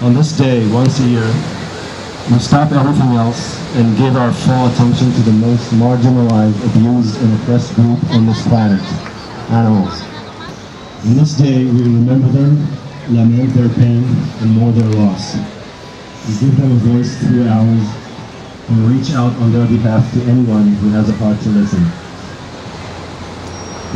On this day, once a year, we stop everything else and give our full attention to the most marginalized, abused, and oppressed group on this planet, animals. On this day, we remember them, lament their pain, and mourn their loss. We give them a voice through ours, and reach out on their behalf to anyone who has a heart to listen.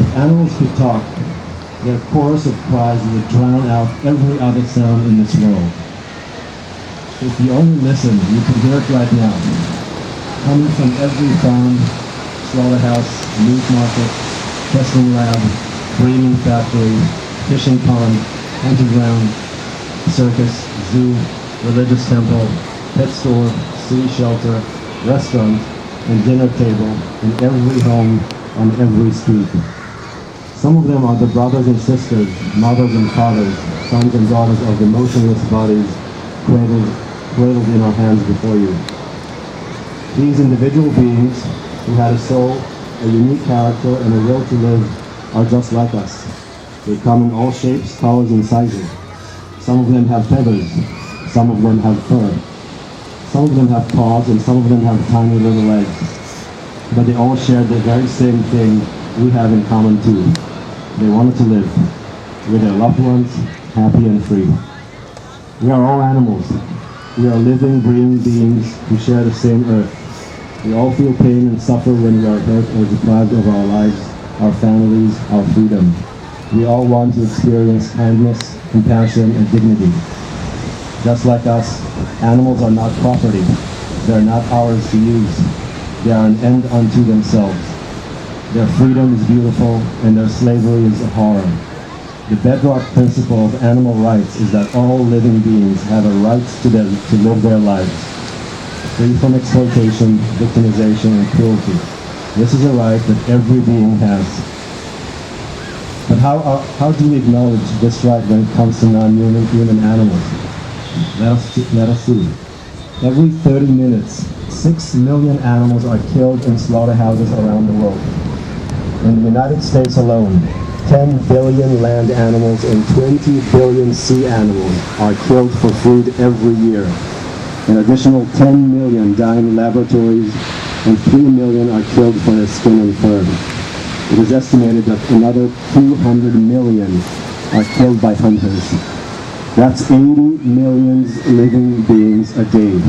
If animals could talk, their chorus of cries would drown out every other sound in this world. If you only listen, you can hear it right now. Coming from every farm, slaughterhouse, meat market, testing lab, breeding factory, fishing pond, hunting ground, circus, zoo, religious temple, pet store, city shelter, restaurant, and dinner table in every home, on every street. Some of them are the brothers and sisters, mothers and fathers, sons and daughters of the motionless bodies cradled in our hands before you. These individual beings who had a soul, a unique character, and a will to live are just like us. They come in all shapes, colors, and sizes. Some of them have feathers, some of them have fur. Some of them have paws, and some of them have tiny little legs. But they all share the very same thing we have in common too. They wanted to live with their loved ones, happy and free. We are all animals. We are living, breathing beings who share the same earth. We all feel pain and suffer when we are hurt or deprived of our lives, our families, our freedom. We all want to experience kindness, compassion, and dignity. Just like us, animals are not property. They are not ours to use. They are an end unto themselves. Their freedom is beautiful, and their slavery is a horror. The bedrock principle of animal rights is that all living beings have a right to live their lives, free from exploitation, victimization, and cruelty. This is a right that every being has. But how do we acknowledge this right when it comes to non-human animals? Let us see. Every 30 minutes, 6 million animals are killed in slaughterhouses around the world. In the United States alone, 10 billion land animals and 20 billion sea animals are killed for food every year. An additional 10 million die in laboratories, and 3 million are killed for their skin and fur. It is estimated that another 200 million are killed by hunters. That's 80 million living beings a day.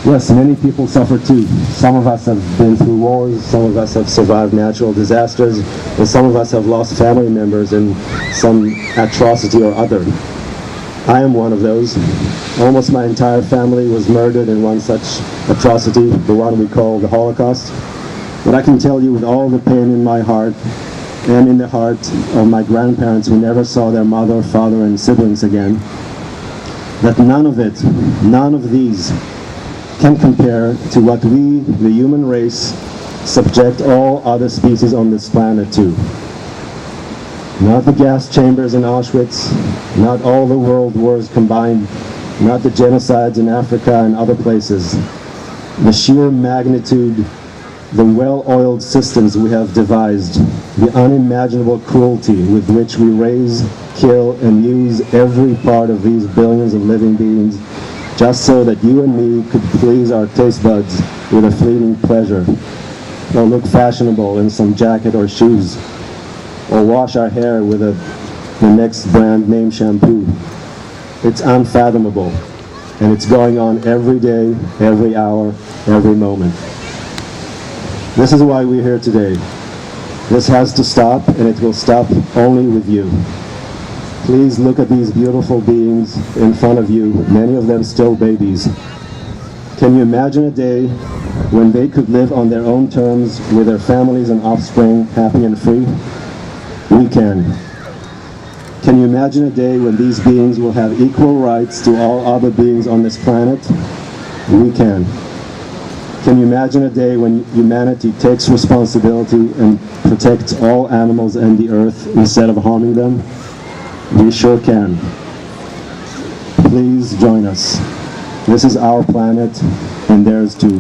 Yes, many people suffer too. Some of us have been through wars, some of us have survived natural disasters, and some of us have lost family members in some atrocity or other. I am one of those. Almost my entire family was murdered in one such atrocity, the one we call the Holocaust. But I can tell you with all the pain in my heart and in the heart of my grandparents who never saw their mother, father, and siblings again, that none of these can compare to what we, the human race, subject all other species on this planet to. Not the gas chambers in Auschwitz, not all the world wars combined, not the genocides in Africa and other places. The sheer magnitude, the well-oiled systems we have devised, the unimaginable cruelty with which we raise, kill, and use every part of these billions of living beings just so that you and me could please our taste buds with a fleeting pleasure, or look fashionable in some jacket or shoes, or wash our hair with the next brand name shampoo. It's unfathomable, and it's going on every day, every hour, every moment. This is why we're here today. This has to stop, and it will stop only with you. Please look at these beautiful beings in front of you, many of them still babies. Can you imagine a day when they could live on their own terms with their families and offspring, happy and free? We can. Can you imagine a day when these beings will have equal rights to all other beings on this planet? We can. Can you imagine a day when humanity takes responsibility and protects all animals and the earth instead of harming them? We sure can. Please join us. This is our planet, and theirs too.